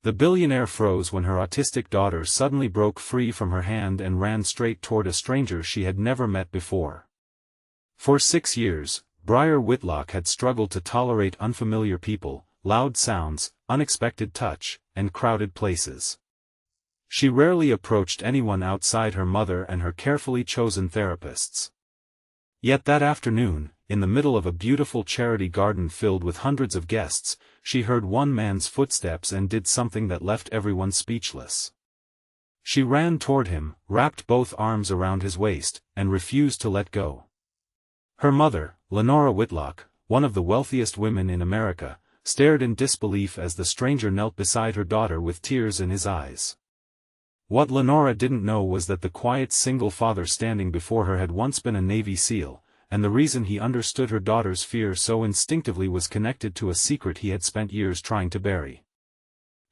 The billionaire froze when her autistic daughter suddenly broke free from her hand and ran straight toward a stranger she had never met before. For 6 years, Briar Whitlock had struggled to tolerate unfamiliar people, loud sounds, unexpected touch, and crowded places. She rarely approached anyone outside her mother and her carefully chosen therapists. Yet that afternoon, in the middle of a beautiful charity garden filled with hundreds of guests, she heard one man's footsteps and did something that left everyone speechless. She ran toward him, wrapped both arms around his waist, and refused to let go. Her mother, Lenora Whitlock, one of the wealthiest women in America, stared in disbelief as the stranger knelt beside her daughter with tears in his eyes. What Lenora didn't know was that the quiet single father standing before her had once been a Navy SEAL, and the reason he understood her daughter's fear so instinctively was connected to a secret he had spent years trying to bury.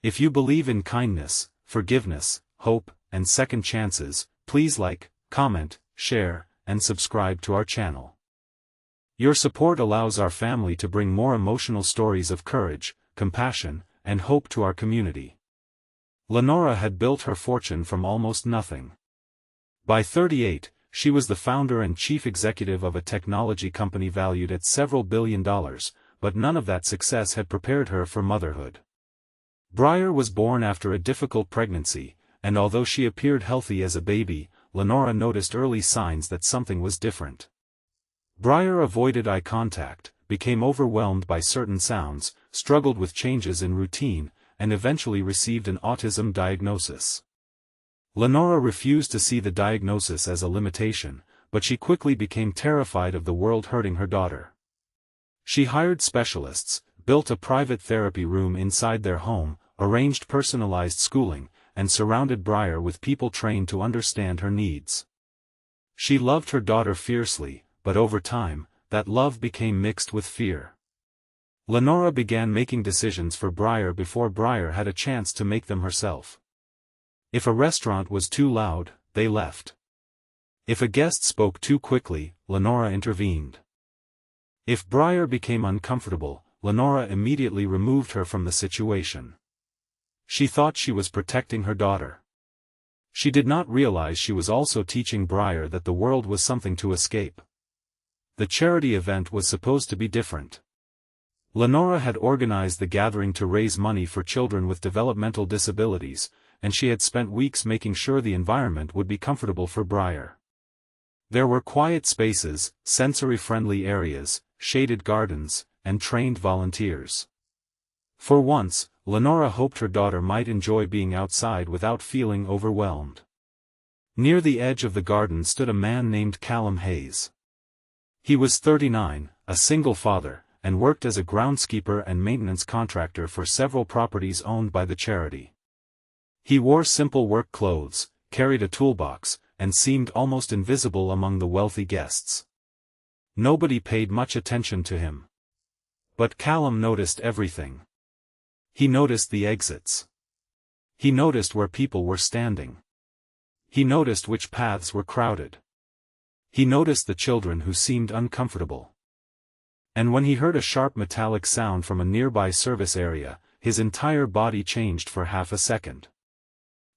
If you believe in kindness, forgiveness, hope, and second chances, please like, comment, share, and subscribe to our channel. Your support allows our family to bring more emotional stories of courage, compassion, and hope to our community. Lenora had built her fortune from almost nothing. By 38, she was the founder and chief executive of a technology company valued at several $1 billion, but none of that success had prepared her for motherhood. Briar was born after a difficult pregnancy, and although she appeared healthy as a baby, Lenora noticed early signs that something was different. Briar avoided eye contact, became overwhelmed by certain sounds, struggled with changes in routine, and eventually received an autism diagnosis. Lenora refused to see the diagnosis as a limitation, but she quickly became terrified of the world hurting her daughter. She hired specialists, built a private therapy room inside their home, arranged personalized schooling, and surrounded Briar with people trained to understand her needs. She loved her daughter fiercely, but over time, that love became mixed with fear. Lenora began making decisions for Briar before Briar had a chance to make them herself. If a restaurant was too loud, they left. If a guest spoke too quickly, Lenora intervened. If Briar became uncomfortable, Lenora immediately removed her from the situation. She thought she was protecting her daughter. She did not realize she was also teaching Briar that the world was something to escape. The charity event was supposed to be different. Lenora had organized the gathering to raise money for children with developmental disabilities, and she had spent weeks making sure the environment would be comfortable for Briar. There were quiet spaces, sensory-friendly areas, shaded gardens, and trained volunteers. For once, Lenora hoped her daughter might enjoy being outside without feeling overwhelmed. Near the edge of the garden stood a man named Callum Hayes. He was 39, a single father, and worked as a groundskeeper and maintenance contractor for several properties owned by the charity. He wore simple work clothes, carried a toolbox, and seemed almost invisible among the wealthy guests. Nobody paid much attention to him. But Callum noticed everything. He noticed the exits. He noticed where people were standing. He noticed which paths were crowded. He noticed the children who seemed uncomfortable. And when he heard a sharp metallic sound from a nearby service area, his entire body changed for half a second.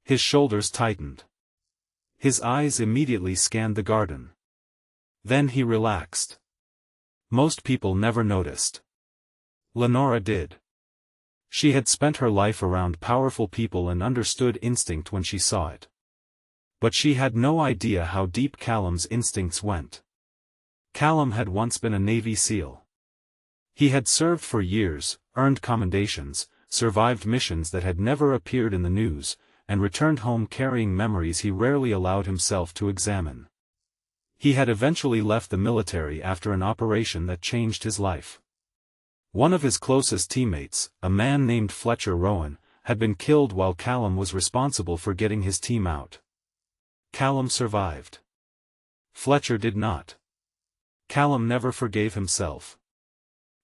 His shoulders tightened. His eyes immediately scanned the garden. Then he relaxed. Most people never noticed. Lenora did. She had spent her life around powerful people and understood instinct when she saw it. But she had no idea how deep Callum's instincts went. Callum had once been a Navy SEAL. He had served for years, earned commendations, survived missions that had never appeared in the news, and returned home carrying memories he rarely allowed himself to examine. He had eventually left the military after an operation that changed his life. One of his closest teammates, a man named Fletcher Rowan, had been killed while Callum was responsible for getting his team out. Callum survived. Fletcher did not. Callum never forgave himself.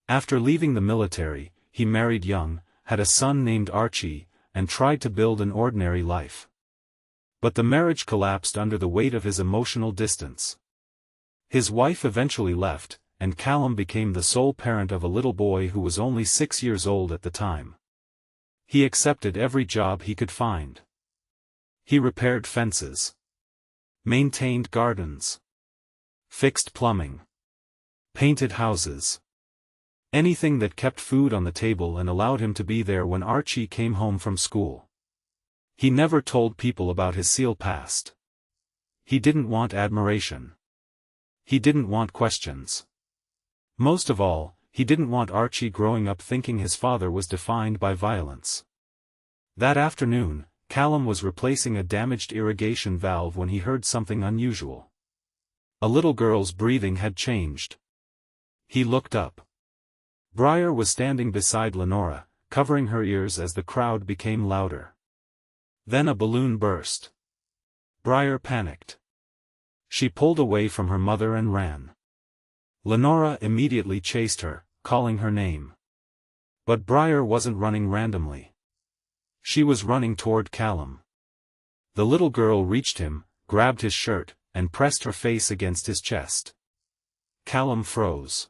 After leaving the military, he married young, had a son named Archie, and tried to build an ordinary life. But the marriage collapsed under the weight of his emotional distance. His wife eventually left, and Callum became the sole parent of a little boy who was only 6 years old at the time. He accepted every job he could find. He repaired fences, maintained gardens, fixed plumbing, painted houses. Anything that kept food on the table and allowed him to be there when Archie came home from school. He never told people about his SEAL past. He didn't want admiration. He didn't want questions. Most of all, he didn't want Archie growing up thinking his father was defined by violence. That afternoon, Callum was replacing a damaged irrigation valve when he heard something unusual. A little girl's breathing had changed. He looked up. Briar was standing beside Lenora, covering her ears as the crowd became louder. Then a balloon burst. Briar panicked. She pulled away from her mother and ran. Lenora immediately chased her, calling her name. But Briar wasn't running randomly. She was running toward Callum. The little girl reached him, grabbed his shirt, and pressed her face against his chest. Callum froze.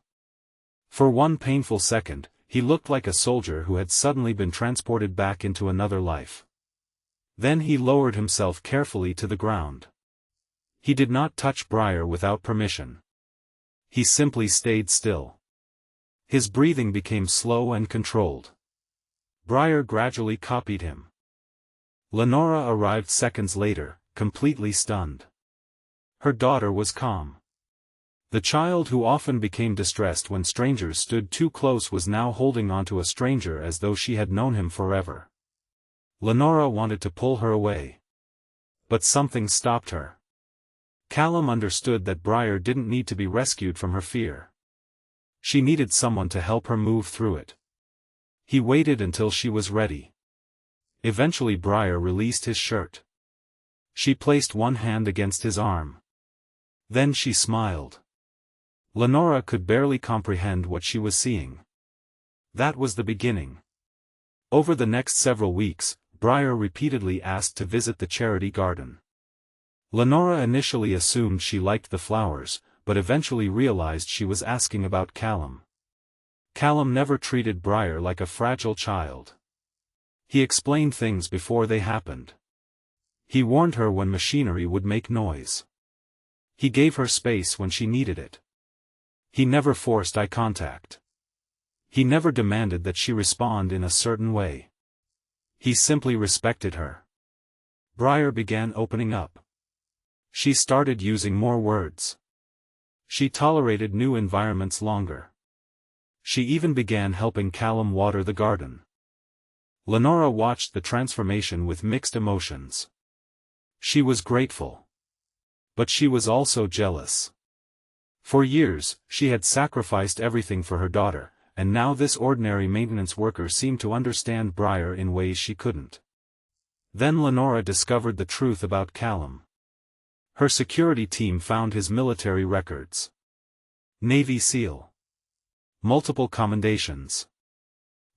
For one painful second, he looked like a soldier who had suddenly been transported back into another life. Then he lowered himself carefully to the ground. He did not touch Briar without permission. He simply stayed still. His breathing became slow and controlled. Briar gradually copied him. Lenora arrived seconds later, completely stunned. Her daughter was calm. The child who often became distressed when strangers stood too close was now holding onto a stranger as though she had known him forever. Lenora wanted to pull her away. But something stopped her. Callum understood that Briar didn't need to be rescued from her fear. She needed someone to help her move through it. He waited until she was ready. Eventually Briar released his shirt. She placed one hand against his arm. Then she smiled. Lenora could barely comprehend what she was seeing. That was the beginning. Over the next several weeks, Briar repeatedly asked to visit the charity garden. Lenora initially assumed she liked the flowers, but eventually realized she was asking about Callum. Callum never treated Briar like a fragile child. He explained things before they happened. He warned her when machinery would make noise. He gave her space when she needed it. He never forced eye contact. He never demanded that she respond in a certain way. He simply respected her. Briar began opening up. She started using more words. She tolerated new environments longer. She even began helping Callum water the garden. Lenora watched the transformation with mixed emotions. She was grateful. But she was also jealous. For years, she had sacrificed everything for her daughter, and now this ordinary maintenance worker seemed to understand Briar in ways she couldn't. Then Lenora discovered the truth about Callum. Her security team found his military records. Navy SEAL. Multiple commendations.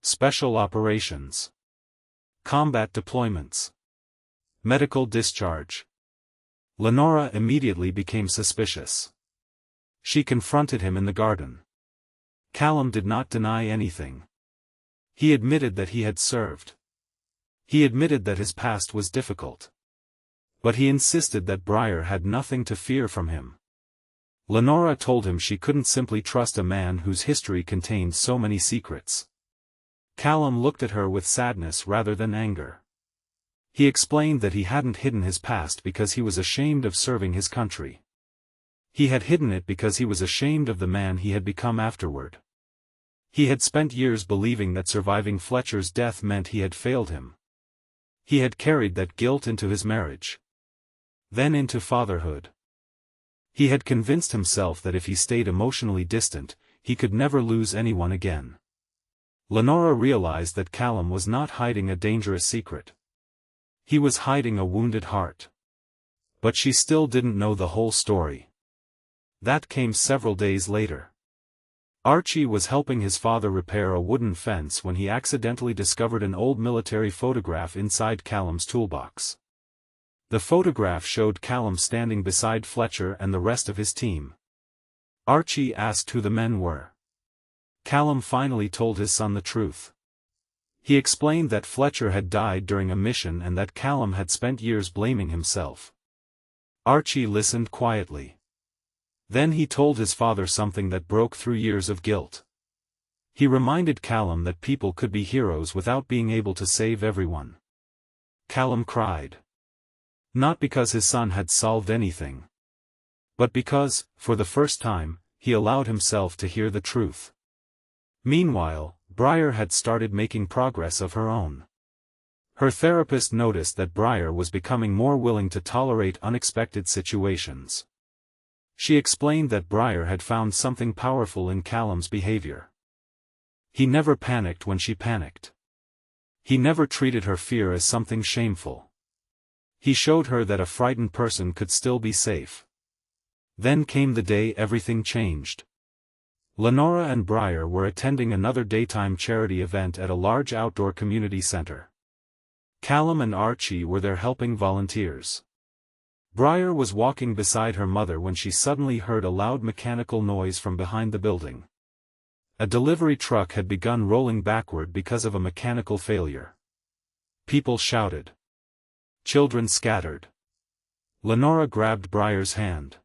Special operations. Combat deployments. Medical discharge. Lenora immediately became suspicious. She confronted him in the garden. Callum did not deny anything. He admitted that he had served. He admitted that his past was difficult. But he insisted that Briar had nothing to fear from him. Lenora told him she couldn't simply trust a man whose history contained so many secrets. Callum looked at her with sadness rather than anger. He explained that he hadn't hidden his past because he was ashamed of serving his country. He had hidden it because he was ashamed of the man he had become afterward. He had spent years believing that surviving Fletcher's death meant he had failed him. He had carried that guilt into his marriage. Then into fatherhood. He had convinced himself that if he stayed emotionally distant, he could never lose anyone again. Lenora realized that Callum was not hiding a dangerous secret. He was hiding a wounded heart. But she still didn't know the whole story. That came several days later. Archie was helping his father repair a wooden fence when he accidentally discovered an old military photograph inside Callum's toolbox. The photograph showed Callum standing beside Fletcher and the rest of his team. Archie asked who the men were. Callum finally told his son the truth. He explained that Fletcher had died during a mission and that Callum had spent years blaming himself. Archie listened quietly. Then he told his father something that broke through years of guilt. He reminded Callum that people could be heroes without being able to save everyone. Callum cried. Not because his son had solved anything, but because, for the first time, he allowed himself to hear the truth. Meanwhile, Briar had started making progress of her own. Her therapist noticed that Briar was becoming more willing to tolerate unexpected situations. She explained that Briar had found something powerful in Callum's behavior. He never panicked when she panicked. He never treated her fear as something shameful. He showed her that a frightened person could still be safe. Then came the day everything changed. Lenora and Briar were attending another daytime charity event at a large outdoor community center. Callum and Archie were there helping volunteers. Briar was walking beside her mother when she suddenly heard a loud mechanical noise from behind the building. A delivery truck had begun rolling backward because of a mechanical failure. People shouted. Children scattered. Lenora grabbed Briar's hand.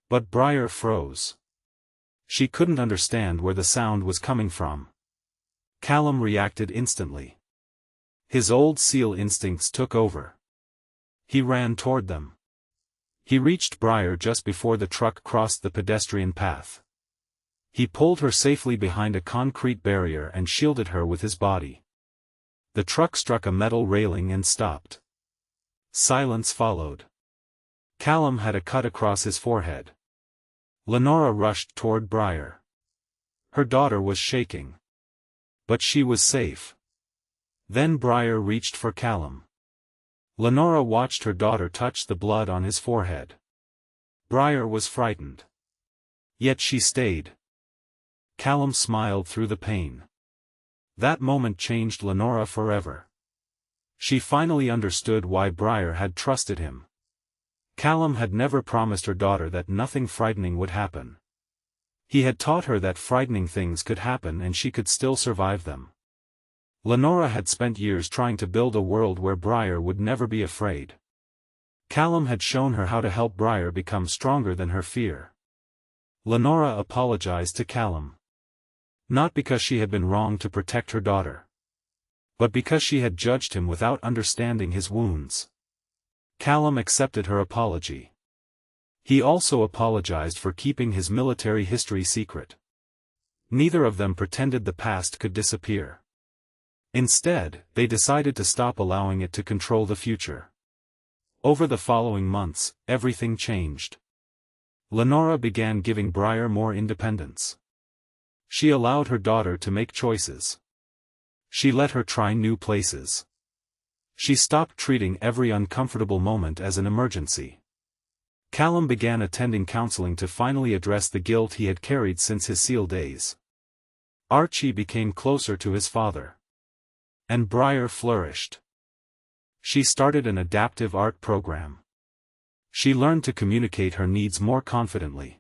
But Briar froze. She couldn't understand where the sound was coming from. Callum reacted instantly. His old SEAL instincts took over. He ran toward them. He reached Briar just before the truck crossed the pedestrian path. He pulled her safely behind a concrete barrier and shielded her with his body. The truck struck a metal railing and stopped. Silence followed. Callum had a cut across his forehead. Lenora rushed toward Briar. Her daughter was shaking. But she was safe. Then Briar reached for Callum. Lenora watched her daughter touch the blood on his forehead. Briar was frightened. Yet she stayed. Callum smiled through the pain. That moment changed Lenora forever. She finally understood why Briar had trusted him. Callum had never promised her daughter that nothing frightening would happen. He had taught her that frightening things could happen and she could still survive them. Lenora had spent years trying to build a world where Briar would never be afraid. Callum had shown her how to help Briar become stronger than her fear. Lenora apologized to Callum. Not because she had been wrong to protect her daughter, but because she had judged him without understanding his wounds. Callum accepted her apology. He also apologized for keeping his military history secret. Neither of them pretended the past could disappear. Instead, they decided to stop allowing it to control the future. Over the following months, everything changed. Lenora began giving Briar more independence. She allowed her daughter to make choices. She let her try new places. She stopped treating every uncomfortable moment as an emergency. Callum began attending counseling to finally address the guilt he had carried since his SEAL days. Archie became closer to his father. And Briar flourished. She started an adaptive art program. She learned to communicate her needs more confidently.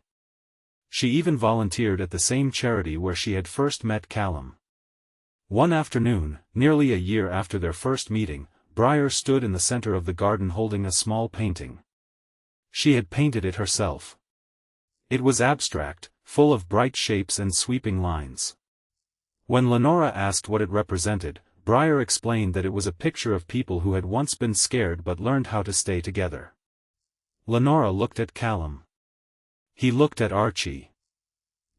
She even volunteered at the same charity where she had first met Callum. One afternoon, nearly a year after their first meeting, Briar stood in the center of the garden holding a small painting. She had painted it herself. It was abstract, full of bright shapes and sweeping lines. When Lenora asked what it represented, Briar explained that it was a picture of people who had once been scared but learned how to stay together. Lenora looked at Callum. He looked at Archie.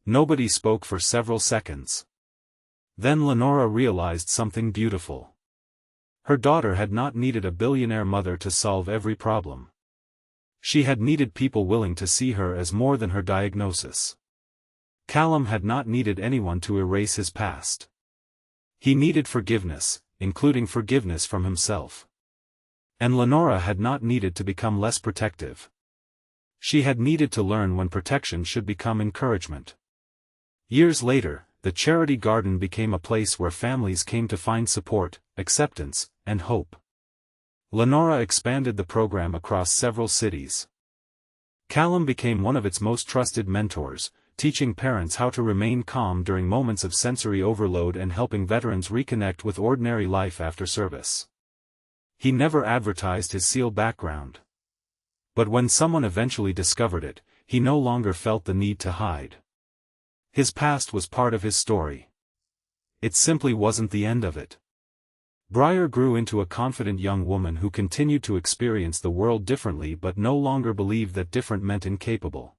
Nobody spoke for several seconds. Then Lenora realized something beautiful. Her daughter had not needed a billionaire mother to solve every problem. She had needed people willing to see her as more than her diagnosis. Callum had not needed anyone to erase his past. He needed forgiveness, including forgiveness from himself. And Lenora had not needed to become less protective. She had needed to learn when protection should become encouragement. Years later, the charity garden became a place where families came to find support, acceptance, and hope. Lenora expanded the program across several cities. Callum became one of its most trusted mentors, teaching parents how to remain calm during moments of sensory overload and helping veterans reconnect with ordinary life after service. He never advertised his SEAL background. But when someone eventually discovered it, he no longer felt the need to hide. His past was part of his story. It simply wasn't the end of it. Briar grew into a confident young woman who continued to experience the world differently but no longer believed that different meant incapable.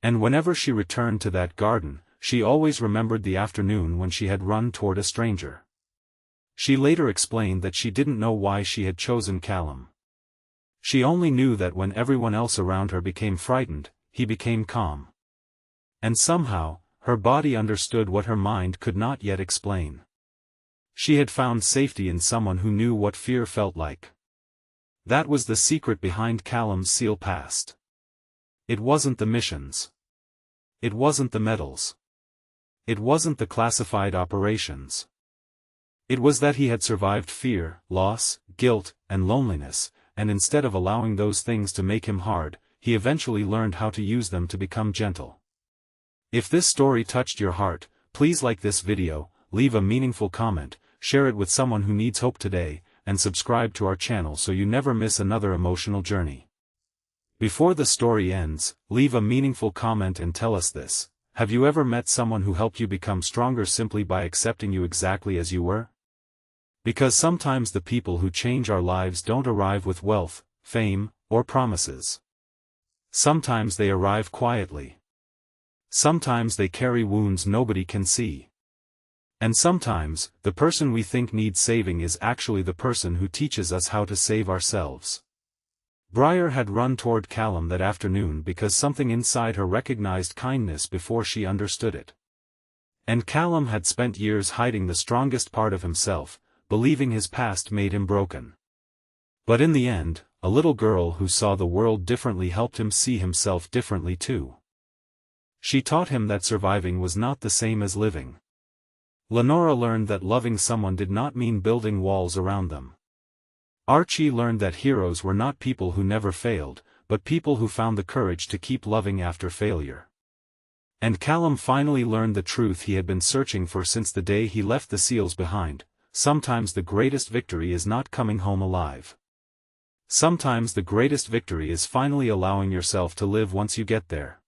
And whenever she returned to that garden, she always remembered the afternoon when she had run toward a stranger. She later explained that she didn't know why she had chosen Callum. She only knew that when everyone else around her became frightened, he became calm. And somehow, her body understood what her mind could not yet explain. She had found safety in someone who knew what fear felt like. That was the secret behind Callum's SEAL past. It wasn't the missions. It wasn't the medals. It wasn't the classified operations. It was that he had survived fear, loss, guilt, and loneliness, and instead of allowing those things to make him hard, he eventually learned how to use them to become gentle. If this story touched your heart, please like this video, leave a meaningful comment, share it with someone who needs hope today, and subscribe to our channel so you never miss another emotional journey. Before the story ends, leave a meaningful comment and tell us this: have you ever met someone who helped you become stronger simply by accepting you exactly as you were? Because sometimes the people who change our lives don't arrive with wealth, fame, or promises. Sometimes they arrive quietly. Sometimes they carry wounds nobody can see. And sometimes, the person we think needs saving is actually the person who teaches us how to save ourselves. Briar had run toward Callum that afternoon because something inside her recognized kindness before she understood it. And Callum had spent years hiding the strongest part of himself, believing his past made him broken. But in the end, a little girl who saw the world differently helped him see himself differently too. She taught him that surviving was not the same as living. Lenora learned that loving someone did not mean building walls around them. Archie learned that heroes were not people who never failed, but people who found the courage to keep loving after failure. And Callum finally learned the truth he had been searching for since the day he left the SEALs behind: sometimes the greatest victory is not coming home alive. Sometimes the greatest victory is finally allowing yourself to live once you get there.